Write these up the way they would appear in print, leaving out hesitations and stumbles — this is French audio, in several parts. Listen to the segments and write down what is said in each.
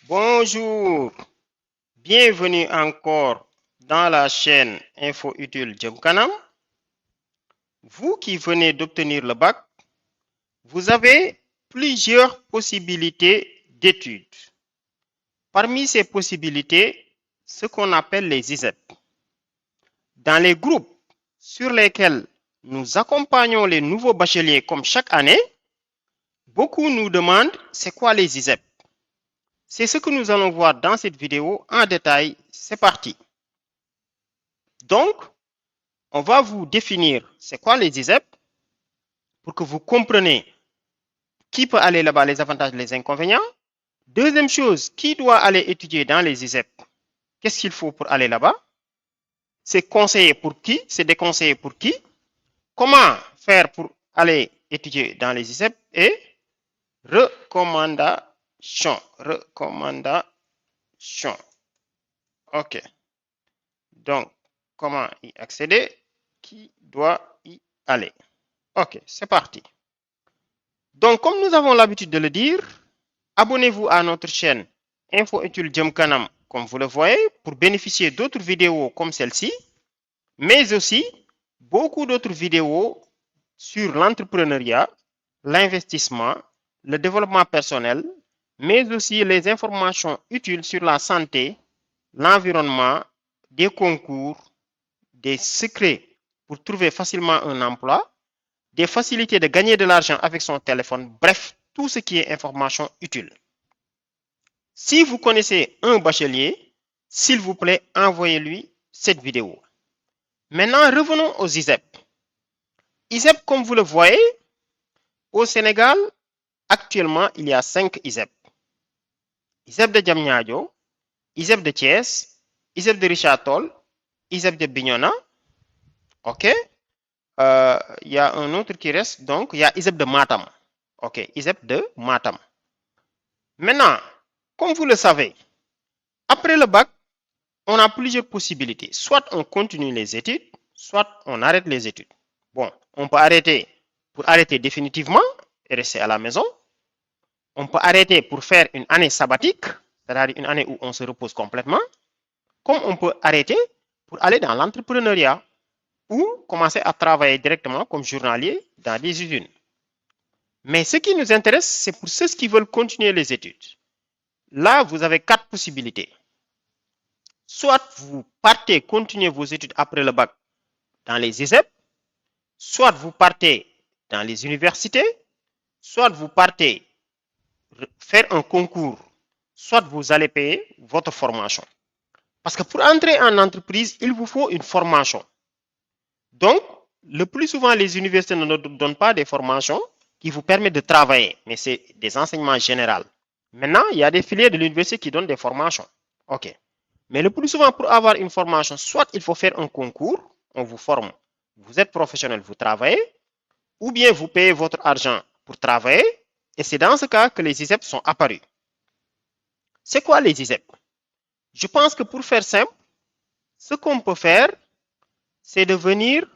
Bonjour, bienvenue encore dans la chaîne Info Utile Djemkanam. Vous qui venez d'obtenir le bac, vous avez plusieurs possibilités d'études. Parmi ces possibilités, ce qu'on appelle les ISEP. Dans les groupes sur lesquels nous accompagnons les nouveaux bacheliers comme chaque année, beaucoup nous demandent c'est quoi les ISEP. C'est ce que nous allons voir dans cette vidéo en détail. C'est parti. Donc, on va vous définir c'est quoi les ISEP pour que vous compreniez qui peut aller là-bas, les avantages et les inconvénients. Deuxième chose, qui doit aller étudier dans les ISEP? Qu'est-ce qu'il faut pour aller là-bas? C'est conseillé pour qui? C'est déconseillé pour qui? Comment faire pour aller étudier dans les ISEP? Et recommandation. Recommandation. OK. Donc, comment y accéder? Qui doit y aller? OK, c'est parti. Donc, comme nous avons l'habitude de le dire, abonnez-vous à notre chaîne Info Utile Djemkanam, comme vous le voyez, pour bénéficier d'autres vidéos comme celle-ci, mais aussi beaucoup d'autres vidéos sur l'entrepreneuriat, l'investissement, le développement personnel, mais aussi les informations utiles sur la santé, l'environnement, des concours, des secrets pour trouver facilement un emploi, des facilités de gagner de l'argent avec son téléphone, bref, tout ce qui est information utile. Si vous connaissez un bachelier, s'il vous plaît, envoyez-lui cette vidéo. Maintenant, revenons aux ISEP. ISEP, comme vous le voyez, au Sénégal, actuellement, il y a 5 ISEP. ISEP de Diamniadio, ISEP de Thiès, ISEP de Richard Toll, ISEP de Bignona. OK? Il y a un autre qui reste, donc il y a ISEP de Matam. OK, ISEP de Matam. Maintenant, comme vous le savez, après le bac, on a plusieurs possibilités. Soit on continue les études, soit on arrête les études. Bon, on peut arrêter pour arrêter définitivement et rester à la maison. On peut arrêter pour faire une année sabbatique, c'est-à-dire une année où on se repose complètement. Comme on peut arrêter pour aller dans l'entrepreneuriat ou commencer à travailler directement comme journalier dans des usines. Mais ce qui nous intéresse, c'est pour ceux qui veulent continuer les études. Là, vous avez 4 possibilités. Soit vous partez continuer vos études après le bac dans les ISEP, soit vous partez dans les universités, soit vous partez faire un concours, soit vous allez payer votre formation. Parce que pour entrer en entreprise, il vous faut une formation. Donc, le plus souvent, les universités ne donnent pas des formations qui vous permettent de travailler, mais c'est des enseignements généraux. Maintenant, il y a des filières de l'université qui donnent des formations. OK. Mais le plus souvent, pour avoir une formation, soit il faut faire un concours, on vous forme, vous êtes professionnel, vous travaillez, ou bien vous payez votre argent pour travailler, et c'est dans ce cas que les ISEP sont apparus. C'est quoi les ISEP? Je pense que pour faire simple, ce qu'on peut faire, c'est de venir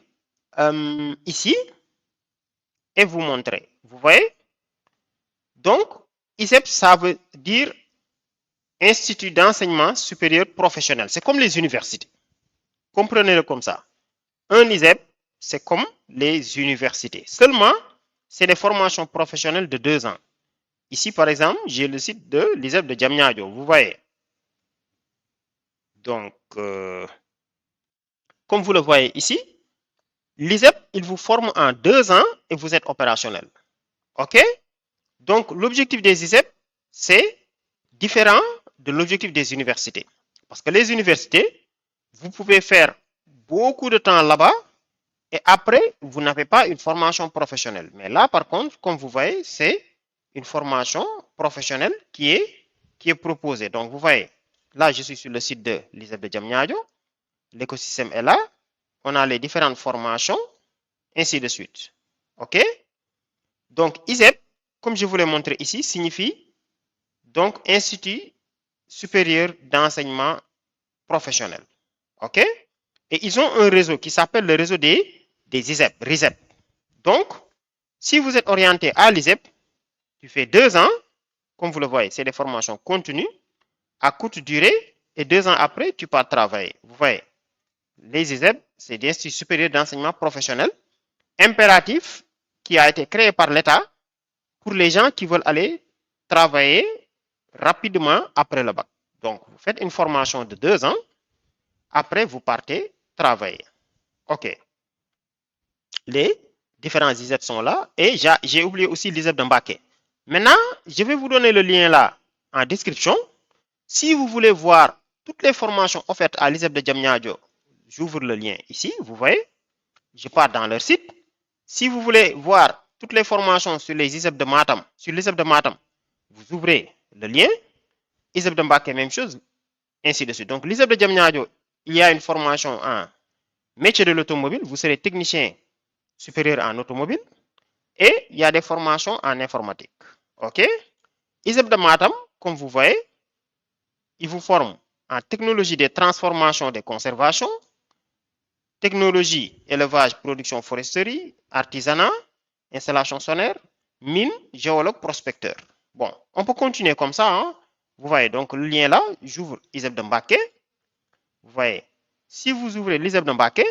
ici et vous montrer. Vous voyez? Donc, ISEP, ça veut dire Institut d'enseignement supérieur professionnel. C'est comme les universités. Comprenez-le comme ça. Un ISEP, c'est comme les universités. Seulement, c'est des formations professionnelles de 2 ans. Ici, par exemple, j'ai le site de l'ISEP de Diamniadio. Vous voyez. Donc, comme vous le voyez ici, l'ISEP, il vous forme en 2 ans et vous êtes opérationnel. OK? Donc, l'objectif des ISEP, c'est différent de l'objectif des universités. Parce que les universités, vous pouvez faire beaucoup de temps là-bas et après, vous n'avez pas une formation professionnelle. Mais là, par contre, comme vous voyez, c'est une formation professionnelle qui est proposée. Donc, vous voyez, là, je suis sur le site de l'ISEP de Diamniadio. L'écosystème est là. On a les différentes formations, ainsi de suite. OK? Donc, ISEP, comme je vous l'ai montré ici, signifie donc Institut supérieur d'enseignement professionnel. OK? Et ils ont un réseau qui s'appelle le réseau des ISEP, RISEP. Donc, si vous êtes orienté à l'ISEP, tu fais 2 ans, comme vous le voyez, c'est des formations continues. à courte durée et 2 ans après, tu pars travailler. Vous voyez, les ISEP, c'est des instituts supérieurs d'enseignement professionnel impératif qui a été créé par l'État pour les gens qui veulent aller travailler rapidement après le bac. Donc, vous faites une formation de 2 ans, après vous partez travailler. OK. Les différents ISEP sont là et j'ai oublié aussi l'ISEP de Mbacké. Maintenant, je vais vous donner le lien là en description. Si vous voulez voir toutes les formations offertes à l'ISEP de Diamniadio, j'ouvre le lien ici, vous voyez. Je pars dans leur site. Si vous voulez voir toutes les formations sur les ISEP de Matam, vous ouvrez le lien. ISEP de Mbacké, même chose, ainsi de suite. Donc, l'ISEP de Diamniadio, il y a une formation en métier de l'automobile. Vous serez technicien supérieur en automobile. Et il y a des formations en informatique. OK? ISEP de Matam, comme vous voyez, il vous forme en technologie des transformations des conservations, technologie, élevage, production, foresterie, artisanat, installation sonore, mine, géologue, prospecteur. Bon, on peut continuer comme ça. Hein? Vous voyez, donc le lien là, j'ouvre ISEP de Mbacké. Vous voyez, si vous ouvrez l'ISEP de Mbacké,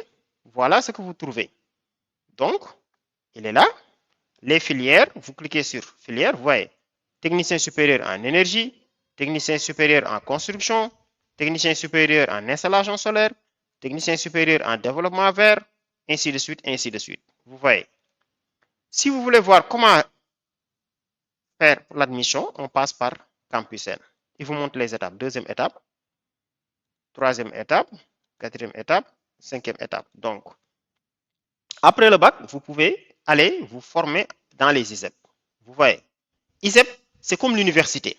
voilà ce que vous trouvez. Donc, il est là. Les filières, vous cliquez sur filière, vous voyez, technicien supérieur en énergie, technicien supérieur en construction, technicien supérieur en installation solaire, technicien supérieur en développement vert, ainsi de suite, ainsi de suite. Vous voyez. Si vous voulez voir comment faire pour l'admission, on passe par Campus N. Il vous montre les étapes. Deuxième étape, troisième étape, quatrième étape, cinquième étape. Donc, après le bac, vous pouvez aller vous former dans les ISEP. Vous voyez, ISEP, c'est comme l'université.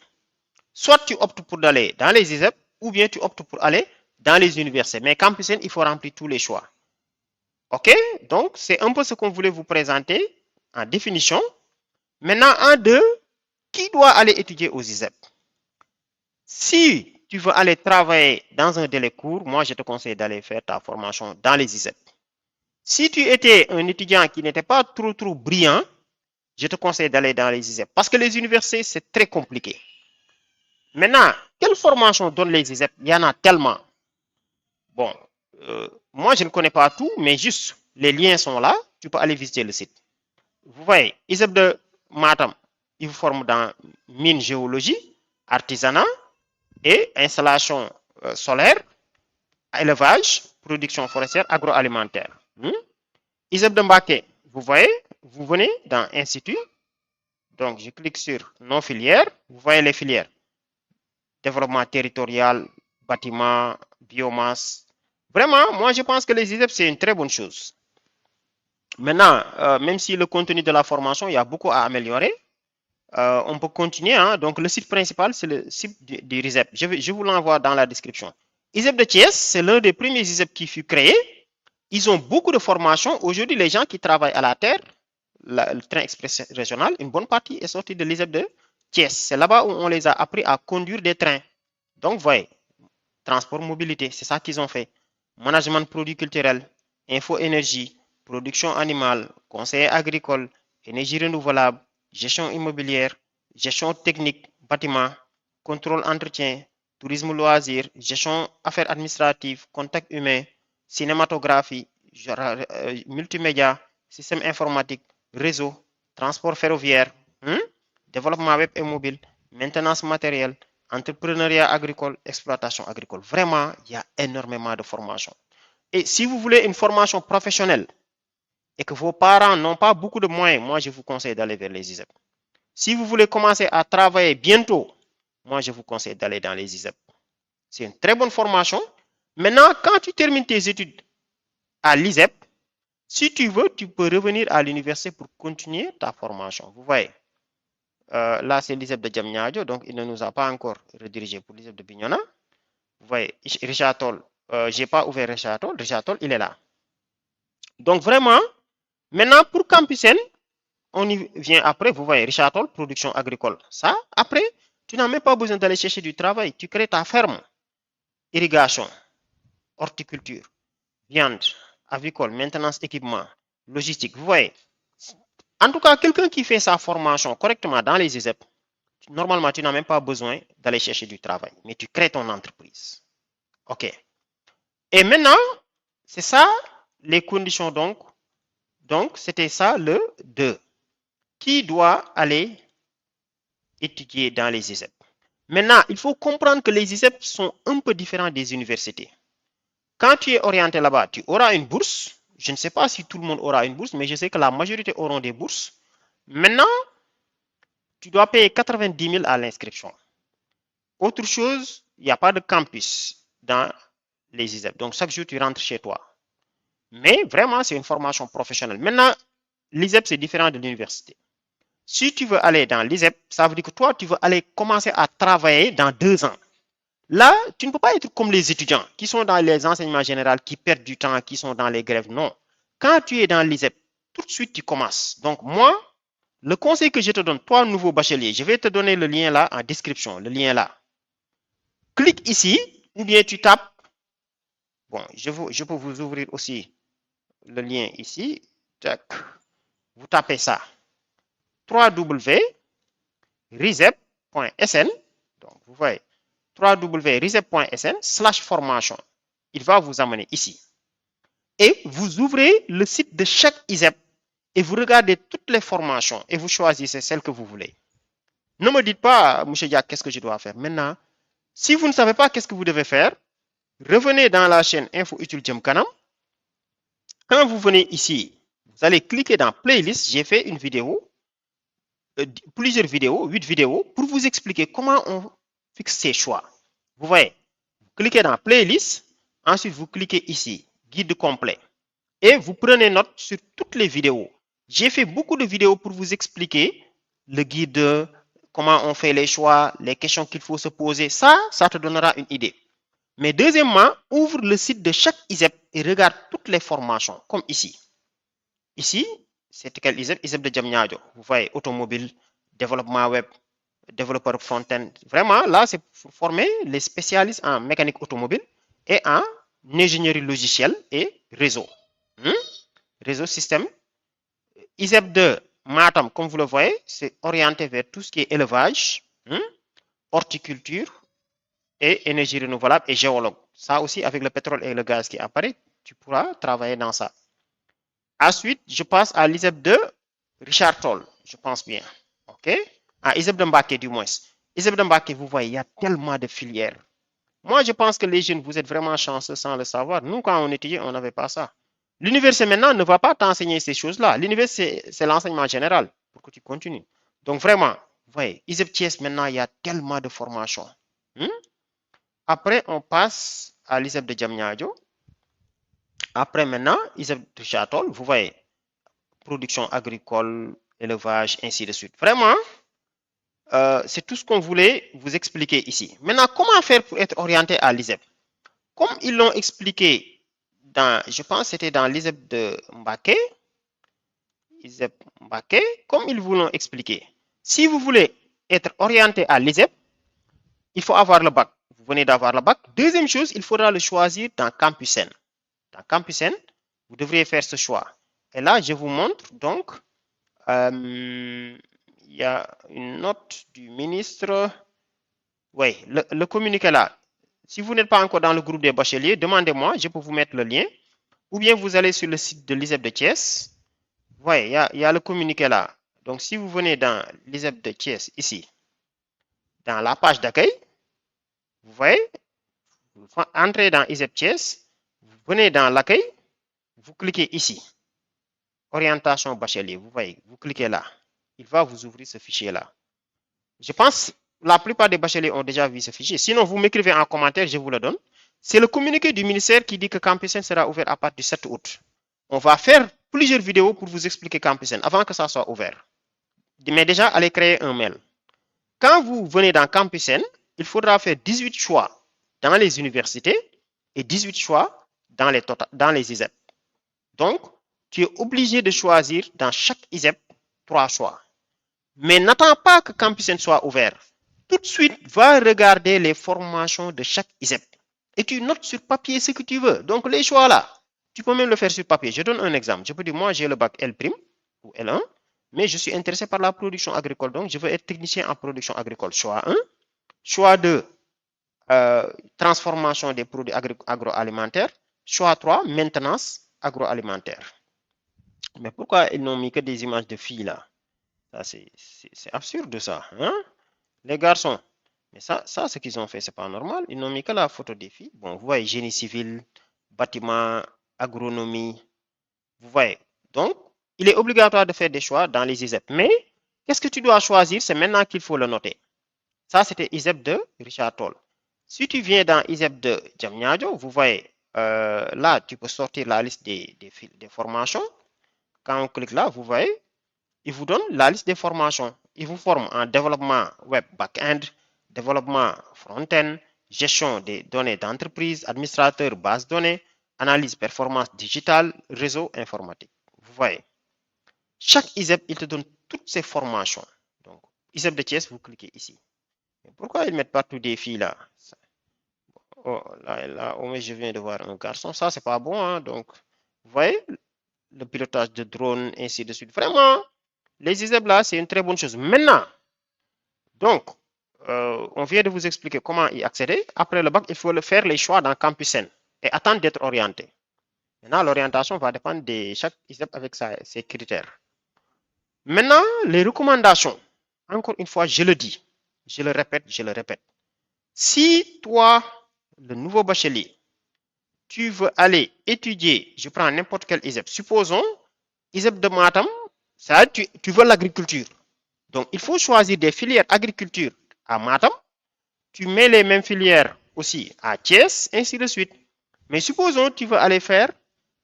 Soit tu optes pour aller dans les ISEP, ou bien tu optes pour aller dans les universités. Mais Campus N, il faut remplir tous les choix. OK? Donc, c'est un peu ce qu'on voulait vous présenter en définition. Maintenant, en deux, qui doit aller étudier aux ISEP? Si tu veux aller travailler dans un délai court, moi, je te conseille d'aller faire ta formation dans les ISEP. Si tu étais un étudiant qui n'était pas trop brillant, je te conseille d'aller dans les ISEP. Parce que les universités, c'est très compliqué. Maintenant, quelle formation donnent les ISEP? Il y en a tellement. Bon, moi, je ne connais pas tout, mais juste les liens sont là. Tu peux aller visiter le site. Vous voyez, ISEP de Matam, ils vous forment dans mine géologie, artisanat et installation solaire, élevage, production forestière, agroalimentaire. ISEP de Mbacké, vous voyez, vous venez dans Institut. Donc, je clique sur nos filières. Vous voyez les filières. Développement territorial, bâtiment, biomasse. Vraiment, moi, je pense que les ISEP, c'est une très bonne chose. Maintenant, même si le contenu de la formation, il y a beaucoup à améliorer, on peut continuer. Hein? Donc, le site principal, c'est le site du ISEP. Je vous l'envoie dans la description. ISEP de Thiès, c'est l'un des premiers ISEP qui fut créé. Ils ont beaucoup de formations. Aujourd'hui, les gens qui travaillent à la terre, le train express régional, une bonne partie est sortie de l'ISEP de Thiès. C'est là-bas où on les a appris à conduire des trains. Donc, vous voyez, transport mobilité, c'est ça qu'ils ont fait. Management produits culturels, info-énergie, production animale, conseiller agricole, énergie renouvelable, gestion immobilière, gestion technique, bâtiment, contrôle entretien, tourisme loisir, gestion affaires administratives, contact humain, cinématographie, multimédia, système informatique, réseau, transport ferroviaire, développement web et mobile, maintenance matérielle, entrepreneuriat agricole, exploitation agricole. Vraiment, il y a énormément de formations. Et si vous voulez une formation professionnelle et que vos parents n'ont pas beaucoup de moyens, moi, je vous conseille d'aller vers les ISEP. Si vous voulez commencer à travailler bientôt, moi, je vous conseille d'aller dans les ISEP. C'est une très bonne formation. Maintenant, quand tu termines tes études à l'ISEP, si tu veux, tu peux revenir à l'université pour continuer ta formation. Vous voyez, là, c'est l'ISEP de Diamniadio, donc il ne nous a pas encore redirigé pour l'ISEP de Bignona. Vous voyez, Richard Toll, je n'ai pas ouvert Richard Toll. Richard Toll, il est là. Donc, vraiment, maintenant, pour Campus N, on y vient après. Vous voyez, Richard Toll, production agricole. Ça, après, tu n'as même pas besoin d'aller chercher du travail. Tu crées ta ferme. Irrigation, horticulture, viande, avicole, maintenance, équipement, logistique. Vous voyez, en tout cas, quelqu'un qui fait sa formation correctement dans les ISEP, Normalement, tu n'as même pas besoin d'aller chercher du travail, mais tu crées ton entreprise. OK. Et maintenant, c'est ça les conditions donc. Donc, c'était ça le 2. Qui doit aller étudier dans les ISEP? Maintenant, il faut comprendre que les ISEP sont un peu différents des universités. Quand tu es orienté là-bas, tu auras une bourse. Je ne sais pas si tout le monde aura une bourse, mais je sais que la majorité auront des bourses. Maintenant, tu dois payer 90 000 à l'inscription. Autre chose, il n'y a pas de campus dans les ISEP. Donc, chaque jour, tu rentres chez toi. Mais vraiment, c'est une formation professionnelle. Maintenant, l'ISEP, c'est différent de l'université. Si tu veux aller dans l'ISEP, ça veut dire que toi, tu veux aller commencer à travailler dans 2 ans. Là, tu ne peux pas être comme les étudiants qui sont dans les enseignements généraux, qui perdent du temps, qui sont dans les grèves. Non. Quand tu es dans l'ISEP, tout de suite, tu commences. Donc, moi, le conseil que je te donne, toi, nouveau bachelier, je vais te donner le lien là en description, le lien là. Clique ici, ou bien tu tapes. Bon, je peux vous ouvrir aussi le lien ici. Tac. Vous tapez ça. www.risep.sn. Donc, vous voyez, www.risep.sn/formation. Il va vous amener ici. Et vous ouvrez le site de chaque ISEP et vous regardez toutes les formations et vous choisissez celle que vous voulez. Ne me dites pas, M. Diak, qu'est-ce que je dois faire maintenant. Si vous ne savez pas qu'est-ce que vous devez faire, revenez dans la chaîne Info Utile Jëm Kanam. Quand vous venez ici, vous allez cliquer dans Playlist. J'ai fait une vidéo, plusieurs vidéos, 8 vidéos, pour vous expliquer comment on fixe ses choix. Vous voyez, vous cliquez dans Playlist, ensuite vous cliquez ici, Guide complet. Et vous prenez note sur toutes les vidéos. J'ai fait beaucoup de vidéos pour vous expliquer le guide, comment on fait les choix, les questions qu'il faut se poser. Ça te donnera une idée. Mais deuxièmement, ouvre le site de chaque ISEP et regarde toutes les formations, comme ici. Ici, c'est quel ISEP? ISEP de Diamniadio. Vous voyez, automobile, développement web, développeur front-end. Vraiment, là, c'est pour former les spécialistes en mécanique automobile et en ingénierie logicielle et réseau. Réseau système. ISEP 2, Matam, comme vous le voyez, c'est orienté vers tout ce qui est élevage, horticulture et énergie renouvelable et géologue. Ça aussi, avec le pétrole et le gaz qui apparaît, tu pourras travailler dans ça. Ensuite, je passe à l'ISEP 2, Richard Toll, je pense bien. OK? À ISEP de Mbaké, du moins. ISEP de Mbaké, vous voyez, il y a tellement de filières. Moi, je pense que les jeunes, vous êtes vraiment chanceux sans le savoir. Nous, quand on étudiait, on n'avait pas ça. L'université maintenant ne va pas t'enseigner ces choses-là. L'université, c'est l'enseignement général pour que tu continues. Donc vraiment, vous voyez, ISEP Thiès, maintenant, il y a tellement de formations. Après, on passe à l'ISEP de Diamniadio. Après, maintenant, ISEP de Châtol, vous voyez, production agricole, élevage, ainsi de suite. Vraiment, c'est tout ce qu'on voulait vous expliquer ici. Maintenant, comment faire pour être orienté à l'ISEP? Comme ils l'ont expliqué dans, je pense que c'était dans l'ISEP de Mbaké, comme ils vous l'ont expliqué. Si vous voulez être orienté à l'ISEP, il faut avoir le bac. Vous venez d'avoir le bac. Deuxième chose, il faudra le choisir dans Campus N. Dans Campus N, vous devriez faire ce choix. Et là, je vous montre donc, il y a une note du ministre. Oui, le communiqué là. Si vous n'êtes pas encore dans le groupe des bacheliers, demandez-moi, je peux vous mettre le lien. Ou bien vous allez sur le site de l'ISEP de Thiès. Vous voyez, il y a le communiqué là. Donc, si vous venez dans l'ISEP de Thiès, ici, dans la page d'accueil, vous voyez, vous entrez dans ISEP Thiès, vous venez dans l'accueil, vous cliquez ici, orientation bachelier, vous voyez, vous cliquez là. Il va vous ouvrir ce fichier-là. Je pense que la plupart des bacheliers ont déjà vu ce fichier. Sinon, vous m'écrivez en commentaire, je vous le donne. C'est le communiqué du ministère qui dit que Campus N sera ouvert à partir du 7 août. On va faire plusieurs vidéos pour vous expliquer Campus N avant que ça soit ouvert. Mais déjà, allez créer un mail. Quand vous venez dans Campus N, il faudra faire 18 choix dans les universités et 18 choix dans les ISEP. Donc, tu es obligé de choisir dans chaque ISEP 3 choix. Mais n'attends pas que Campus N soit ouvert. Tout de suite, va regarder les formations de chaque ISEP. Et tu notes sur papier ce que tu veux. Donc, les choix là, tu peux même le faire sur papier. Je donne un exemple. Je peux dire, moi, j'ai le bac L' ou L1. mais je suis intéressé par la production agricole, donc je veux être technicien en production agricole. Choix 1. Choix 2, transformation des produits agroalimentaires. Choix 3, maintenance agroalimentaire. Mais pourquoi ils n'ont mis que des images de filles là? Ça, c'est absurde ça. Hein? Les garçons. Mais ça ce qu'ils ont fait, c'est pas normal. Ils n'ont mis que la photo des filles. Bon, vous voyez, génie civil, bâtiment, agronomie. Vous voyez. Donc, il est obligatoire de faire des choix dans les ISEP. Mais, qu'est-ce que tu dois choisir? C'est maintenant qu'il faut le noter. Ça, c'était ISEP de Richard Toll. Si tu viens dans ISEP de Diamniadio, vous voyez, là, tu peux sortir la liste des formations. Quand on clique là, vous voyez, il vous donne la liste des formations. Il vous forme en développement web back-end, développement front-end, gestion des données d'entreprise, administrateur base données, analyse performance digitale, réseau informatique. Vous voyez, chaque ISEP, il te donne toutes ces formations. Donc, ISEP de Thiès, vous cliquez ici. Mais pourquoi ils mettent partout des filles là? Oh, là, oh, mais je viens de voir un garçon. Ça, c'est pas bon. Hein? Donc, vous voyez, le pilotage de drone, ainsi de suite. Vraiment, les ISEP là, c'est une très bonne chose. Maintenant, donc, on vient de vous expliquer comment y accéder. Après le bac, il faut faire les choix dans Campus N et attendre d'être orienté. Maintenant, l'orientation va dépendre de chaque ISEP avec ses critères. Maintenant, les recommandations. Encore une fois, je le dis, je le répète, je le répète. Si toi, le nouveau bachelier, tu veux aller étudier, je prends n'importe quel ISEP, supposons ISEP de Matam, ça, tu veux l'agriculture. Donc, il faut choisir des filières agriculture à Matam. Tu mets les mêmes filières aussi à Thiès, ainsi de suite. Mais supposons tu veux aller faire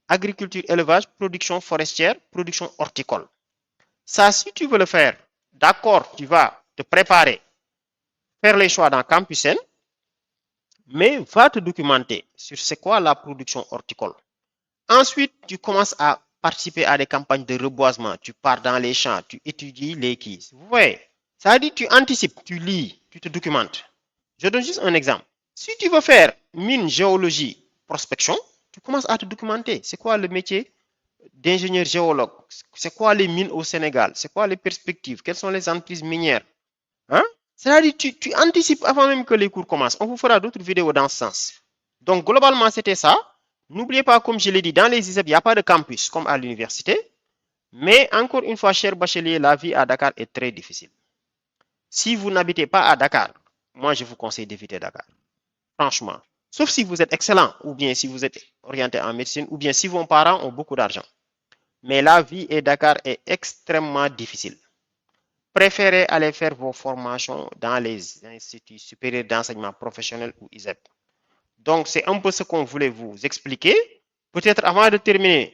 agriculture, élevage, production forestière, production horticole. Ça, si tu veux le faire, d'accord, tu vas te préparer, faire les choix dans Campus N, mais va te documenter sur c'est quoi la production horticole. Ensuite, tu commences à participer à des campagnes de reboisement. Tu pars dans les champs, tu étudies les quiz. Vous voyez, ça veut dire tu anticipes, tu lis, tu te documentes. Je donne juste un exemple. Si tu veux faire mine, géologie, prospection, tu commences à te documenter. C'est quoi le métier d'ingénieur géologue? C'est quoi les mines au Sénégal? C'est quoi les perspectives? Quelles sont les entreprises minières? Hein? C'est-à-dire tu anticipes avant même que les cours commencent. On vous fera d'autres vidéos dans ce sens. Donc, globalement, c'était ça. N'oubliez pas, comme je l'ai dit, dans les ISEP, il n'y a pas de campus comme à l'université. Mais encore une fois, cher bachelier, la vie à Dakar est très difficile. Si vous n'habitez pas à Dakar, moi, je vous conseille d'éviter Dakar. Franchement. Sauf si vous êtes excellent, ou bien si vous êtes orienté en médecine, ou bien si vos parents ont beaucoup d'argent. Mais la vie à Dakar est extrêmement difficile. Préférez aller faire vos formations dans les instituts supérieurs d'enseignement professionnel ou ISEP. Donc, c'est un peu ce qu'on voulait vous expliquer. Peut-être avant de terminer,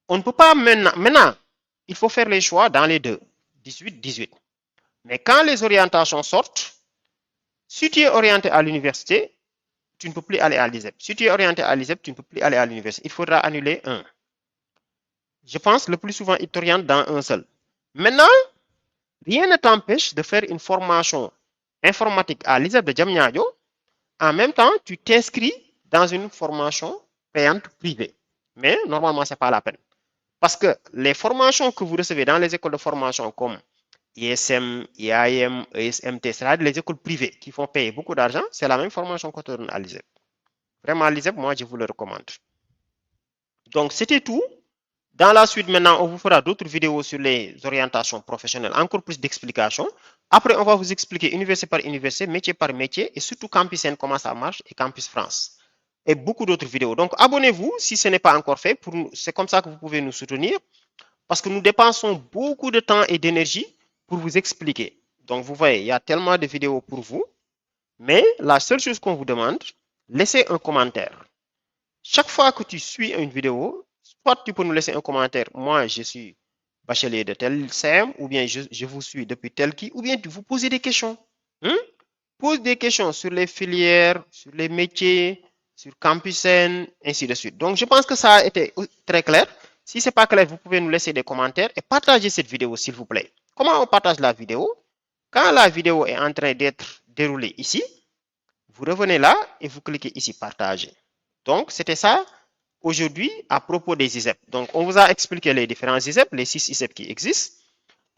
on ne peut pas maintenant, il faut faire les choix dans les deux, 18-18. Mais quand les orientations sortent, si tu es orienté à l'université, tu ne peux plus aller à l'ISEP. Si tu es orienté à l'ISEP, tu ne peux plus aller à l'université. Il faudra annuler un. Je pense le plus souvent, ils t'orientent dans un seul. Maintenant, rien ne t'empêche de faire une formation informatique à l'ISEP de Diamniadio. En même temps, tu t'inscris dans une formation payante privée. Mais normalement, ce n'est pas la peine. Parce que les formations que vous recevez dans les écoles de formation comme ISM, IAM, ESMT, c'est-à-dire les écoles privées qui font payer beaucoup d'argent, c'est la même formation qu'on te donne à l'ISEP. Vraiment, à l'ISEP, moi, je vous le recommande. Donc, c'était tout. Dans la suite, maintenant, on vous fera d'autres vidéos sur les orientations professionnelles, encore plus d'explications. Après, on va vous expliquer université par université, métier par métier, et surtout Campus N, comment ça marche, et Campus France. Et beaucoup d'autres vidéos. Donc, abonnez-vous si ce n'est pas encore fait. C'est comme ça que vous pouvez nous soutenir, parce que nous dépensons beaucoup de temps et d'énergie pour vous expliquer. Donc, vous voyez, il y a tellement de vidéos pour vous, mais la seule chose qu'on vous demande, laissez un commentaire. Chaque fois que tu suis une vidéo, soit tu peux nous laisser un commentaire, moi je suis bachelier de tel CM, ou bien je vous suis depuis tel qui, ou bien vous posez des questions. Pose des questions sur les filières, sur les métiers, sur Campus N, ainsi de suite. Donc je pense que ça a été très clair. Si ce n'est pas clair, vous pouvez nous laisser des commentaires et partager cette vidéo s'il vous plaît. Comment on partage la vidéo? Quand la vidéo est en train d'être déroulée ici, vous revenez là et vous cliquez ici partager. Donc, c'était ça aujourd'hui à propos des ISEP. Donc, on vous a expliqué les différents ISEP, les 6 ISEP qui existent.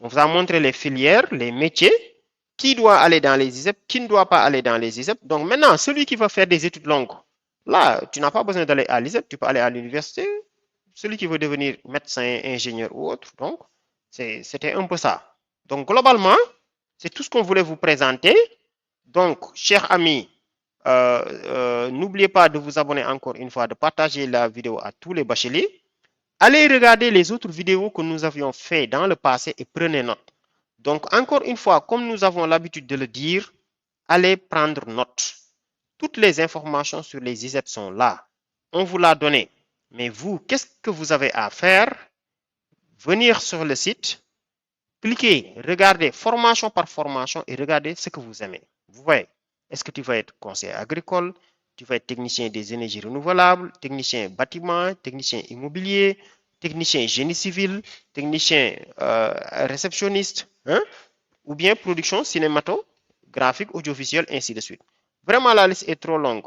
On vous a montré les filières, les métiers, qui doit aller dans les ISEP, qui ne doit pas aller dans les ISEP. Donc maintenant, celui qui va faire des études longues, là, tu n'as pas besoin d'aller à l'ISEP, tu peux aller à l'université. Celui qui veut devenir médecin, ingénieur ou autre. Donc, c'était un peu ça. Donc, globalement, c'est tout ce qu'on voulait vous présenter. Donc, chers amis, n'oubliez pas de vous abonner encore une fois, de partager la vidéo à tous les bacheliers. Allez regarder les autres vidéos que nous avions fait dans le passé et prenez note. Donc, encore une fois, comme nous avons l'habitude de le dire, allez prendre note. Toutes les informations sur les ISEP sont là. On vous l'a donné. Mais vous, qu'est-ce que vous avez à faire? Venir sur le site, cliquez, regardez formation par formation et regardez ce que vous aimez. Vous voyez, est-ce que tu vas être conseiller agricole, tu vas être technicien des énergies renouvelables, technicien bâtiment, technicien immobilier, technicien génie civil, technicien réceptionniste, hein? Ou bien production cinématographique, audiovisuelle, ainsi de suite. Vraiment, la liste est trop longue.